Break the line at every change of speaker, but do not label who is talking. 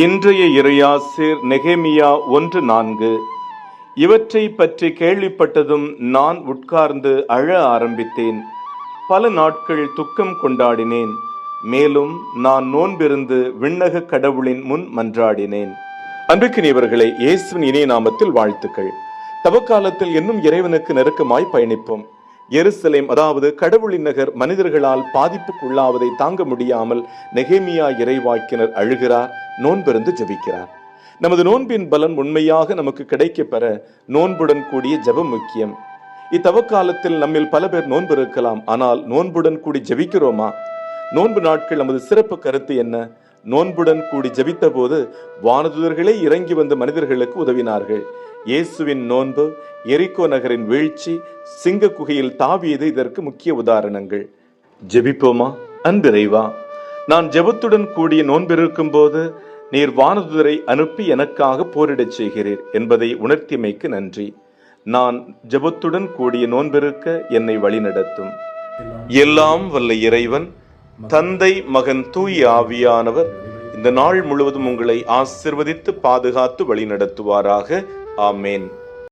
இன்றைய இறையாசிர் நெகேமியா 1:4. இவற்றை பற்றி கேள்விப்பட்டதும் நான் உட்கார்ந்து அழ ஆரம்பித்தேன். பல நாட்கள் துக்கம் கொண்டாடினேன். மேலும் நான் நோன்பிருந்து விண்ணக கடவுளின் முன் மன்றாடினேன். அன்புக்குரியவர்களே, இயேசுவின் இனிய நாமத்தில் வாழ்த்துக்கள். தவக்காலத்தில் இன்னும் இறைவனுக்கு நெருக்கமாய் பயணிப்போம். எருசலேம், அதாவது கடவுளின் நகர், மனிதர்களால் பாதிப்புக்குள்ளாவதை தாங்க முடியாமல் நெகேமியா இறைவாக்கினர் அழுகிறார், நோன்பிருந்து ஜெபிக்கிறார். நமது நோன்பின் பலன் உண்மையாக நமக்கு கிடைக்க பெற நோன்புடன் கூடிய ஜெபம் முக்கியம். இத்தவக்காலத்தில் நம்மில் பல பேர் நோன்பு இருக்கலாம், ஆனால் நோன்புடன் கூடி ஜெபிக்கிறோமா? நோன்பு நாட்கள் நமது சிறப்பு கருத்து என்ன? நோன்புடன் கூடி ஜெபித்த போது வானதூதர்களே இறங்கி வந்த மனிதர்களுக்கு உதவினார்கள். இயேசுவின் நோன்பு, எரிகோ நகரின் வீழ்ச்சி, சிங்க குகையில் தாவியது இதற்கு முக்கிய உதாரணங்கள். ஜெபிப்போமா? அன்பிறைவா, நான் ஜெபத்துடன் கூடிய நோன்பிருக்கும் போது நீர் வானதூதரை அனுப்பி எனக்காக போரிடச் செய்கிறீர் என்பதை உணர்த்தியமைக்கு நன்றி. நான் ஜெபத்துடன் கூடிய நோன்பிருக்க என்னை வழிநடத்தும். எல்லாம் வல்ல இறைவன், தந்தை, மகன், தூய ஆவியானவர் இந்த நாள் முழுவதும் உங்களை ஆசிர்வதித்து பாதுகாத்து வழி நடத்துவாராக. ஆமேன்.